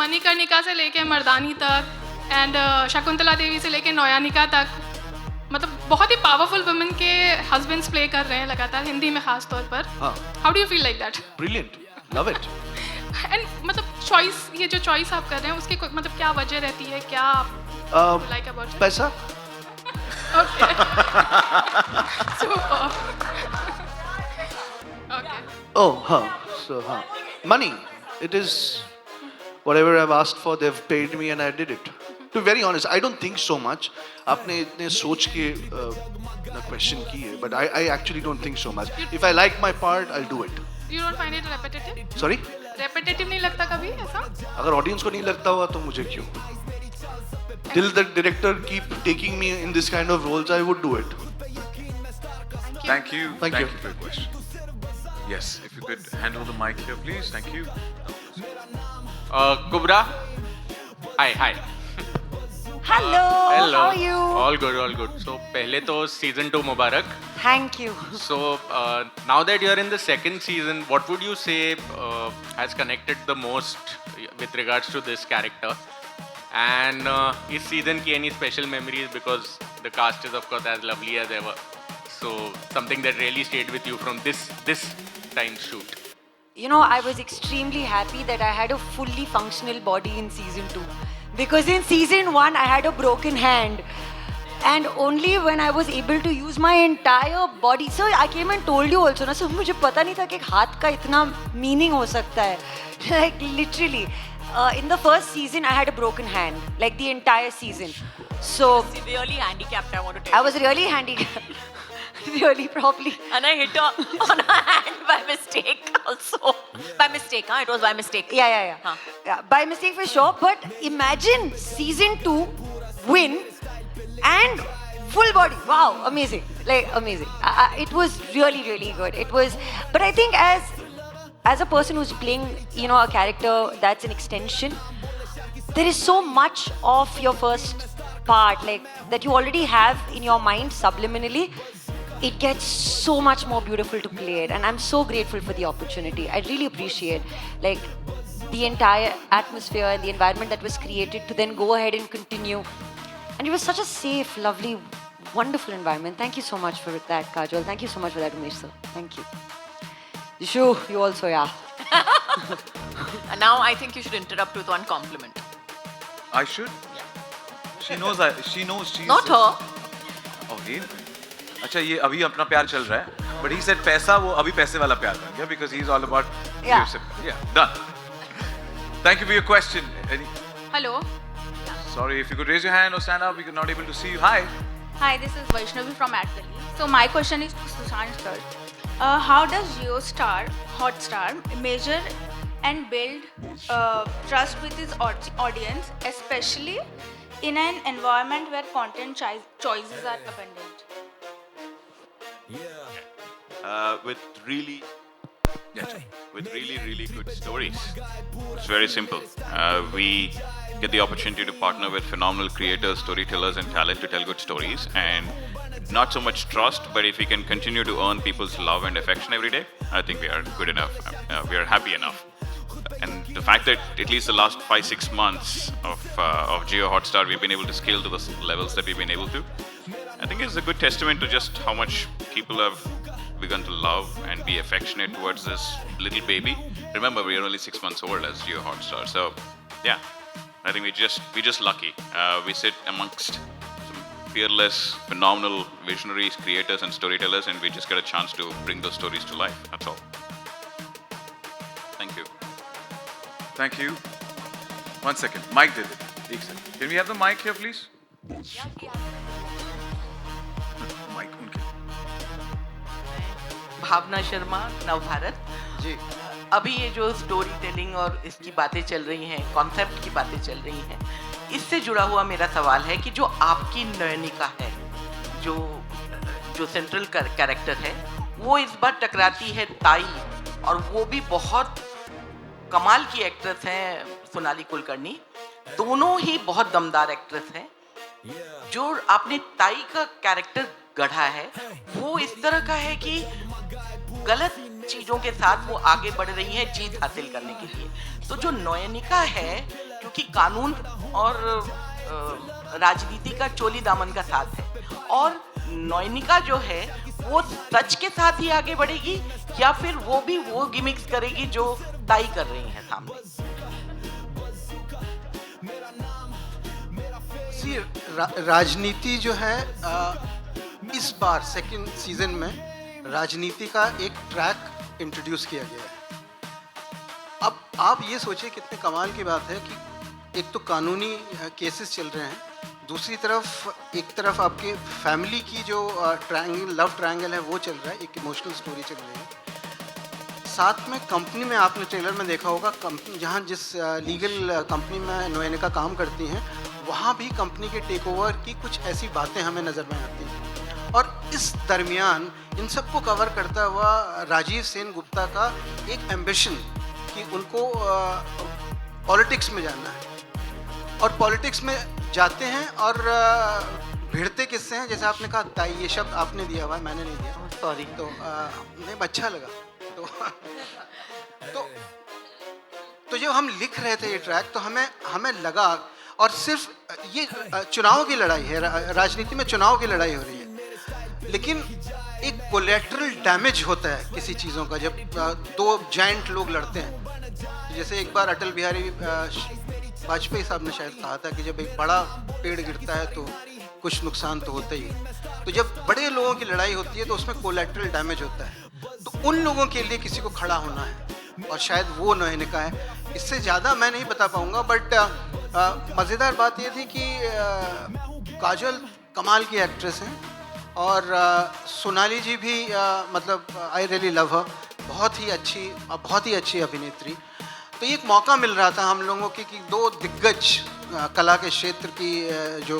मणिकर्णिका से लेके मर्दानी तक एंड शकुंतला देवी से लेके नयनिका तक मतलब बहुत ही पावरफुल वुमेन के हस्बैंड्स प्ले कर रहे हैं लगातार, हिंदी में खास तौर पर. How do you feel like that? Brilliant, love it. And मतलब चॉइस, ये जो चॉइस आप कर रहे हैं उसकी मतलब क्या वजह रहती है, क्या like about it? पैसा. Okay. Super. Okay. Oh, so money. It is whatever I've asked for. They've paid me, and I did it. To be very honest, I don't think so much. आपने इतने सोच के question की है, but I actually don't think so much. If I like my part, I'll do it. You don't find it repetitive? Sorry? Repetitive नहीं लगता कभी ऐसा? अगर audience को नहीं लगता हुआ तो मुझे क्यों? Till the director keep taking me in this kind of roles, I would do it. Thank you. Thank you. For your question. Yes, if you could handle the mic here, please. Thank you. Kubra. Hi. Hello. Hello. How are you? All good. So, पहले तो season 2 Mubarak. Thank you. So, now that you're in the second season, what would you say has connected the most with regards to this character? And is season ki any special memories, because the cast is of course as lovely as ever. So something that really stayed with you from this time's shoot. You know, I was extremely happy that I had a fully functional body in season 2. Because in season 1 I had a broken hand. And only when I was able to use my entire body. So I came and told you also, na, so मुझे पता नहीं था कि हाथ का इतना meaning हो सकता है. Like literally. In the first season, I had a broken hand, like the entire season. So Severely handicapped, I want to tell I was really handicapped, really probably. And I hit her on her hand by mistake also. By mistake, huh? It was by mistake. Yeah. By mistake for sure. But imagine season 2 win and full body. Wow, amazing. Like amazing. It was really, really good. It was, but I think as a person who's playing, you know, a character that's an extension, there is so much of your first part, like that you already have in your mind subliminally. It gets so much more beautiful to play it, and I'm so grateful for the opportunity. I really appreciate like the entire atmosphere and the environment that was created to then go ahead and continue. And it was such a safe, lovely, wonderful environment. Thank you so much for that, Kajol. Thank you so much for that, Umesh sir. Thank you. Jishu, you also, yeah. And now I think you should interrupt with one compliment. I should? She knows she's... Not her. Okay. अच्छा ये अभी अपना प्यार चल रहा है, but he said पैसा वो अभी पैसे वाला प्यार बन गया because he's all about done. Thank you for your question. Hello. Sorry, if you could raise your hand or stand up, we are not able to see you. Hi. Hi, this is Vaishnavi from AdGully. So my question is to Sushant sir. How does JioStar, Hotstar measure and build trust with its audience, especially in an environment where content choices are abundant? With really good stories. It's very simple. We get the opportunity to partner with phenomenal creators, storytellers and talent to tell good stories, and not so much trust, but if we can continue to earn people's love and affection every day, I think we are good enough. We are happy enough. And the fact that at least the last 5-6 months of Jio Hotstar we've been able to scale to the levels that we've been able to, I think is a good testament to just how much people have begun to love and be affectionate towards this little baby. Remember, we are only 6 months old as Jio Hotstar, so yeah, I think we just lucky. We sit amongst some fearless, phenomenal visionaries, creators, and storytellers, and we just get a chance to bring those stories to life. That's all. Thank you. Thank you. 1 second. Mic did it. 1 second. Can we have the mic here, please? Mic उनके. भावना शर्मा, नवभारत जी. अभी ये जो story telling और इसकी बातें चल रही हैं, कॉन्सेप्ट की बातें चल रही हैं, इससे जुड़ा हुआ मेरा सवाल है कि जो आपकी नयनिका है, जो सेंट्रल कैरेक्टर है, वो इस बार टकराती है ताई, और वो भी बहुत कमाल की एक्ट्रेस हैं, सोनाली कुलकर्णी. दोनों ही बहुत दमदार एक्ट्रेस हैं. जो आपने ताई का कैरेक्टर गढ़ा है, वो इस तरह का है कि गलत चीज़ों के साथ वो आगे बढ़ रही है जीत हासिल करने के लिए. तो जो नयनिका है, क्योंकि कानून और राजनीति का चोली दामन का साथ है, और नयनिका जो है वो सच के साथ ही आगे बढ़ेगी या फिर वो भी वो गिमिक्स करेगी जो ताई कर रही है सामने. राजनीति जो है इस बार सेकंड सीजन में राजनीति का एक ट्रैक इंट्रोड्यूस किया गया है. अब आप ये सोचिए कितने कमाल की बात है कि एक तो कानूनी केसेस चल रहे हैं, दूसरी तरफ एक तरफ आपके फैमिली की जो लव ट्रायंगल है वो चल रहा है, एक इमोशनल स्टोरी चल रही है. साथ में कंपनी में आपने ट्रेलर में देखा होगा, कंपनी जहाँ जिस लीगल कंपनी में नयनिका काम करती हैं, वहाँ भी कंपनी के टेक ओवर की कुछ ऐसी बातें हमें नज़र में आती हैं. और इस दरमियान इन सबको कवर करता हुआ राजीव सेन गुप्ता का एक एम्बिशन कि उनको पॉलिटिक्स में जाना है, और पॉलिटिक्स में जाते हैं और भिड़ते किससे हैं, जैसे आपने कहा ताई, ये शब्द आपने दिया हुआ है, मैंने नहीं दिया, सॉरी. तो नहीं, अच्छा लगा. तो जब हम लिख रहे थे ये ट्रैक, तो हमें लगा, और सिर्फ ये चुनाव की लड़ाई है, राजनीति में चुनाव की लड़ाई हो रही है, लेकिन एक कोलेटरल डैमेज होता है किसी चीज़ों का जब दो जायंट लोग लड़ते हैं. जैसे एक बार अटल बिहारी वाजपेयी साहब ने शायद कहा था कि जब एक बड़ा पेड़ गिरता है तो कुछ नुकसान तो होता ही है. तो जब बड़े लोगों की लड़ाई होती है तो उसमें कोलेटरल डैमेज होता है. तो उन लोगों के लिए किसी को खड़ा होना है, और शायद वो नयनिका है. इससे ज़्यादा मैं नहीं बता पाऊँगा, बट मज़ेदार बात ये थी कि काजल कमाल की एक्ट्रेस हैं, और सोनाली जी भी मतलब आई रियली लव हर, बहुत ही अच्छी अभिनेत्री. तो एक मौका मिल रहा था हम लोगों की कि दो दिग्गज कला के क्षेत्र की जो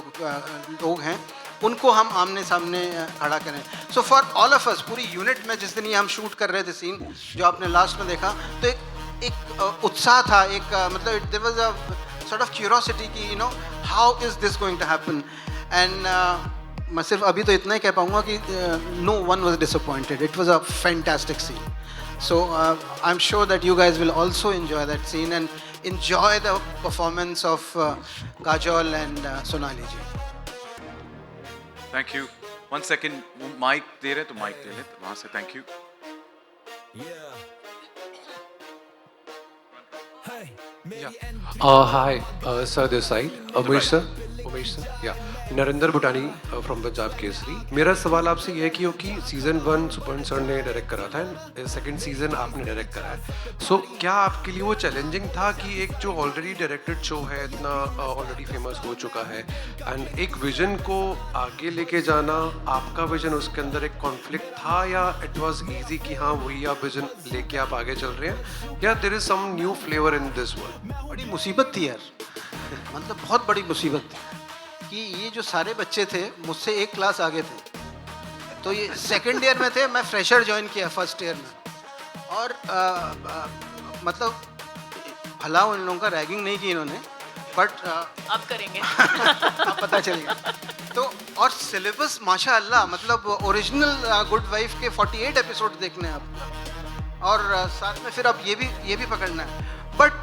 लोग हैं उनको हम आमने सामने खड़ा करें. So for all of us, पूरी यूनिट में जिस दिन ये हम शूट कर रहे थे सीन जो आपने लास्ट में देखा, तो एक उत्साह था, एक मतलब there was a sort of curiosity कि you know how is this going to happen. And मैं सिर्फ अभी तो इतना ही कह पाऊंगा कि no one was disappointed. It was a fantastic scene. So I'm sure that you guys will also enjoy that scene and enjoy the performance of Kajol and Sonali ji. Thank you. 1 second, mic दे रहे तो mic ले ले वहाँ से. Thank you. Hi, sir, this side. Umesh sir. Yeah. Narendra Bhutani from Punjab Kesari. मेरा सवाल आपसे यह है कि सीज़न 1 सुपर्ण सर ने डायरेक्ट करा था एंड सेकंड सीज़न आपने डायरेक्ट करा है. सो क्या आपके लिए वो चैलेंजिंग था कि एक जो ऑलरेडी डायरेक्टेड शो है, इतना ऑलरेडी फेमस हो चुका है, एंड एक विजन को आगे लेके जाना, आपका विजन उसके अंदर एक कॉन्फ्लिक्ट था, या इट वाज इजी कि हाँ वही आप विजन लेके आप आगे चल रहे हैं, या there is some new flavour in this one? बड़ी मुसीबत थी यार, मतलब बहुत बड़ी मुसीबत थी कि ये जो सारे बच्चे थे मुझसे एक क्लास आगे थे. तो ये सेकंड ईयर में थे, मैं फ्रेशर ज्वाइन किया फर्स्ट ईयर में. और मतलब भला उन लोगों का रैगिंग नहीं की इन्होंने, बट अब करेंगे. अब पता चलेगा. तो और सिलेबस माशाअल्लाह, मतलब ओरिजिनल गुड वाइफ के 48 एपिसोड देखने हैं आपको, और साथ में फिर अब ये भी पकड़ना है. But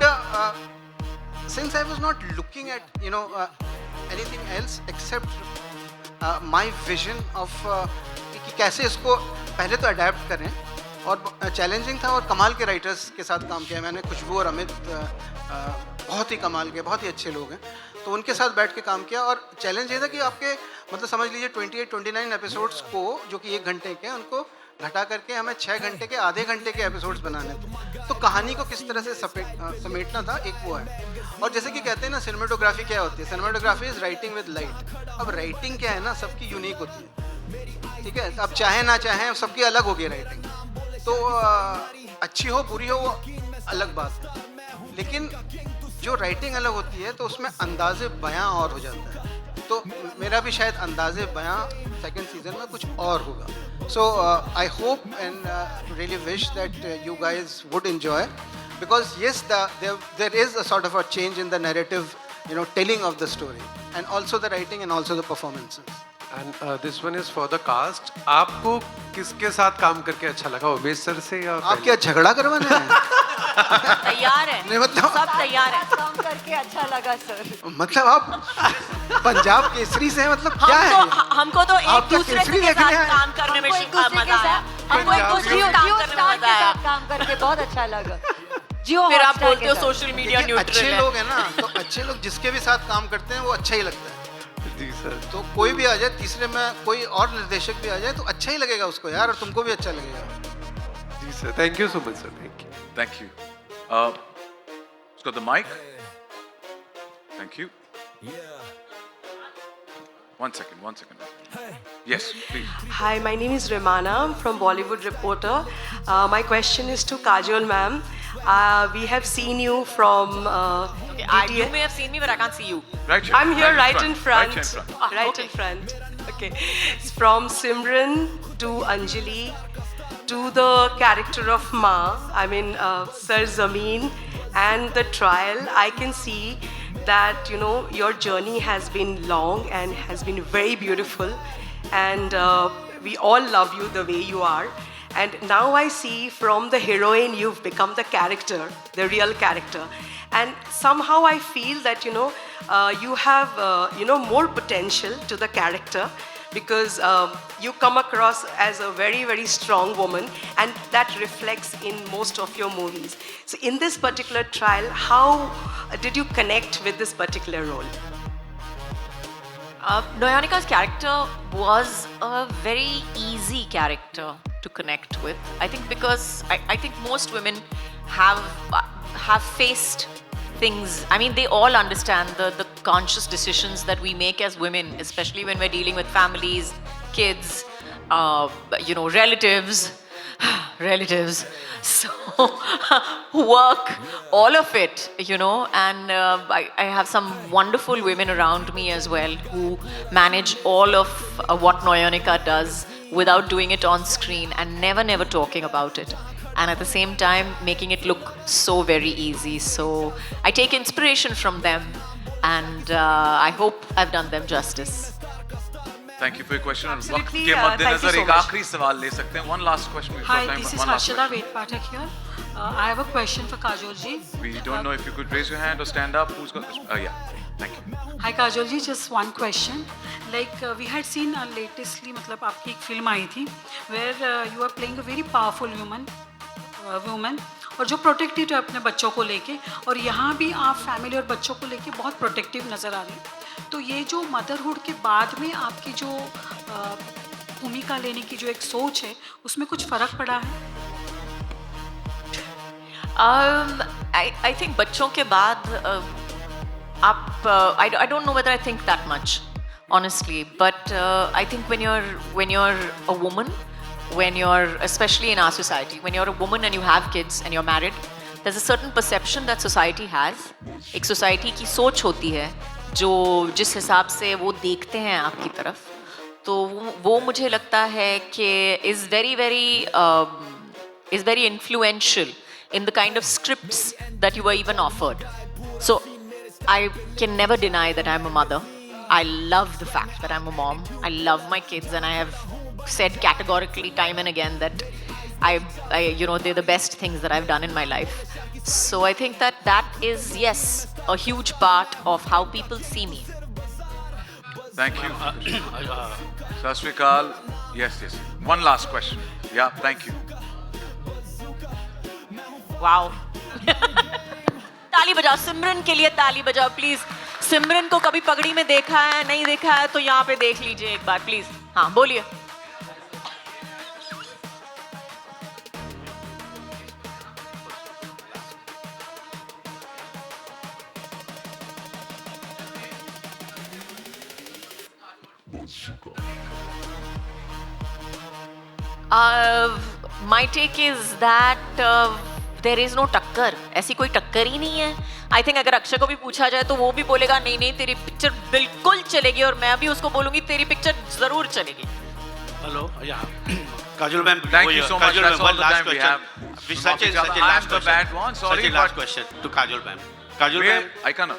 since I was not looking at you know anything else except my vision of कि कैसे इसको पहले तो अडेप्ट करें, और चैलेंजिंग था. और कमाल के राइटर्स के साथ काम किया मैंने. खुशबू और अमित बहुत ही कमाल के, बहुत ही अच्छे लोग हैं, तो उनके साथ बैठ के काम किया. और चैलेंज ये था कि आपके मतलब समझ लीजिए 28-29 एपिसोड्स को, जो कि 1 घंटे के, उनको घटा करके हमें 6 घंटे के, आधे घंटे के एपिसोड्स बनाने थे. तो कहानी को किस तरह से समेटना था, एक वो है. और जैसे कि कहते हैं ना सिनेमेटोग्राफी क्या होती है, cinematography is writing with light. अब राइटिंग क्या है ना, सबकी यूनिक होती है, ठीक है. अब चाहे ना चाहे सबकी अलग होगी राइटिंग. तो अच्छी हो बुरी हो वो अलग बात है, लेकिन जो राइटिंग अलग होती है तो उसमें अंदाज़े बयां और हो जाता है. तो मेरा भी शायद अंदाज़े बयां सेकंड सीजन में कुछ और होगा. So I hope and really wish that you guys would enjoy, because yes, there is a sort of a change in the narrative, you know, telling of the story, and also the writing and also the performances. And this one is for the cast. आपको किसके साथ काम करके अच्छा लगा, Umesh sir से या आप क्या झगड़ा करवाने हैं? तैयार है, नहीं मतलब सब तैयार है. काम करके अच्छा लगा सर. मतलब आप पंजाब केसरी से, मतलब क्या है? हमको तो एक दूसरे के साथ काम करने में मजा आया. हमको एक दूसरे के साथ काम करने में मजा आया. काम करके बहुत अच्छा लगा. फिर आप बोलते हो सोशल मीडिया न्यूट्रल अच्छे है. लोग हैं ना, तो अच्छे लोग जिसके भी साथ काम करते हैं वो अच्छा ही लगता है. जी सर. तो कोई भी आ जाए, तीसरे में कोई और निर्देशक भी आ जाए तो अच्छा ही लगेगा उसको यार, और तुमको भी अच्छा लगेगा. जी sir, thank you so much sir. Thank you. Let's got the mic. Thank you. 1 second. Yes, please. Hi, my name is Remana. I'm from Bollywood Reporter. My question is to Kajol ma'am. We have seen you from You may have seen me, but I can't see you. Right here. I'm here right in front. Right in front. Right in front. Okay. It's from Simran to Anjali to the character of Ma. I mean, Sir Zameen and the trial. I can see that, you know, your journey has been long and has been very beautiful, and we all love you the way you are. And now I see from the heroine you've become the character, the real character. And somehow I feel that, you know, you have, you know, more potential to the character, because you come across as a very, very strong woman, and that reflects in most of your movies. So in this particular trial, how did you connect with this particular role? Noyanika's character was a very easy character to connect with. I think because I think most women have faced things. I mean, they all understand the conscious decisions that we make as women, especially when we're dealing with families, kids, you know, relatives. relatives. So work, all of it, you know, and I have some wonderful women around me as well who manage all of what Noyonika does without doing it on screen and never talking about it. And at the same time, making it look so very easy. So I take inspiration from them, and I hope I've done them justice. Thank you for your question. और वक्त Absolutely, के thank you मद्देनजर so एक much. आखिरी सवाल ले सकते हैं. One last question. We've got Hi, time this for is one last Harshada question. Ved Pathak here. I have a question for Kajol ji. We don't know if you could raise your hand or stand up. Who's got? Yeah. Thank you. Hi Kajol ji, just one question. Like we had seen latestly, मतलब आपकी एक film आई थी where you are playing a very powerful woman और जो protective है अपने बच्चों को लेके, और यहाँ भी आप फैमिली और बच्चों को लेके बहुत प्रोटेक्टिव नज़र आ रही हैं. तो ये जो मदरहुड के बाद में आपकी जो भूमिका लेने की जो एक सोच है, उसमें कुछ फ़र्क पड़ा है? I think बच्चों के बाद I don't know whether I think that much, honestly, but I think when you're a woman, when you're, especially in our society, when you're a woman and you have kids and you're married, there's a certain perception that society has. एक society की सोच होती है जो जिस हिसाब से वो देखते हैं आपकी तरफ, तो वो मुझे लगता है कि is very influential in the kind of scripts that you were even offered. So I can never deny that I'm a mother. I love the fact that I'm a mom. I love my kids, and I have said categorically time and again that I you know, they're the best things that I've done in my life. So I think that is, yes, a huge part of how people see me. Thank you. Sat Shri Akal. Yes. One last question. Yeah, thank you. Wow. ताली बजाओ सिमरन के लिए, ताली बजाओ please. सिमरन को कभी पगड़ी में देखा है, नहीं देखा है तो यहाँ पे देख लीजिए एक बार प्लीज. हाँ, बोलिए. My take is that there is no टक्कर. ऐसी कोई टक्कर ही नहीं है. I think अगर अक्षय को भी पूछा जाए तो वो भी बोलेगा नहीं तेरी पिक्चर बिल्कुल चलेगी, और मैं भी उसको बोलूंगी तेरी पिक्चर जरूर चलेगी. Hello, yeah. Kajol ma'am, thank you so much. That's all the time we have. Such a last question. Bad one. Sorry, last question to Kajol ma'am. Kajol ma'am, ऐका ना.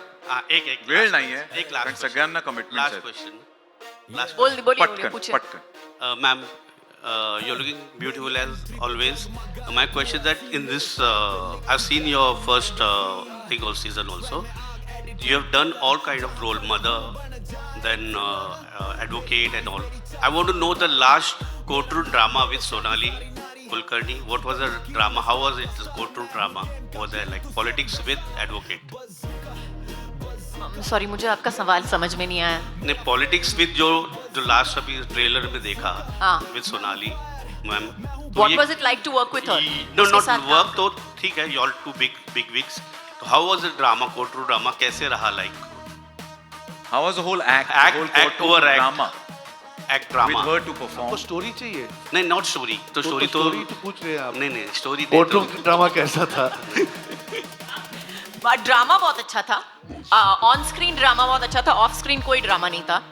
एक वेळ नाही है. एक last सगळ्यांना commitment last question. Last question. बोलिए पूछिए. Ma'am, you're looking beautiful as always. My question is that in this, I've seen your first thing all season also. You have done all kind of role, mother, then advocate and all. I want to know the last courtroom drama with Sonali Kulkarni. What was the drama? How was it, the courtroom drama? Was there like politics with advocate? Sorry, मुझे आपका सवाल समझ में नहीं आया. नहीं, politics with जो last अभी ट्रेलर में देखा with Sonali ma'am. What was it like to work with her? No, not work तो ठीक है. You all two big wigs. So how was the drama, courtroom drama? कैसे रहा like? How was the whole act drama? Act drama. With her to perform. आपको story चाहिए? नहीं, not story. तो story तो पूछ रहे हैं आप. नहीं स्टोरी. कोर्टरूम ड्रामा कैसा था? ड्रामा बहुत अच्छा था. ऑन स्क्रीन ड्रामा बहुत अच्छा था. ऑफ स्क्रीन कोई ड्रामा नहीं था.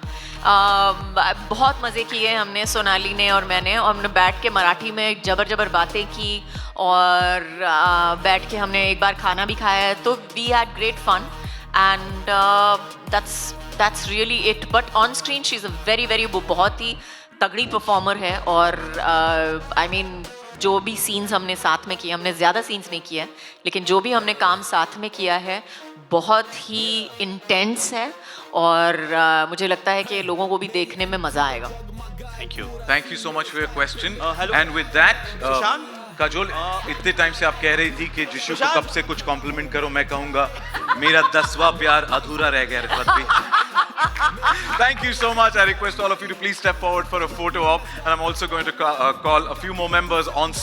बहुत मज़े किए हमने, सोनाली ने और मैंने, और हमने बैठ के मराठी में जबर बातें की, और बैठ के हमने एक बार खाना भी खाया है. तो we had great fun, and that's really it. But on screen she is a very वो बहुत ही तगड़ी परफॉर्मर है. और आई मीन जो भी सीन्स हमने साथ में किए, हमने ज़्यादा सीन्स नहीं किए हैं, लेकिन जो भी हमने काम साथ में किया है बहुत ही इंटेंस है, और मुझे लगता है कि लोगों को भी देखने में मज़ा आएगा. Thank you so much for your question. And with that, Kajol, इतने टाइम से आप कह रही थी कि जिशु को कब से कुछ कॉम्प्लीमेंट करो. मैं कहूँगा मेरा 10वां प्यार अधूरा रह गया रिफत भी. Thank you so much. I request all of you to please step forward for a photo op, and I'm also going to call a few more members on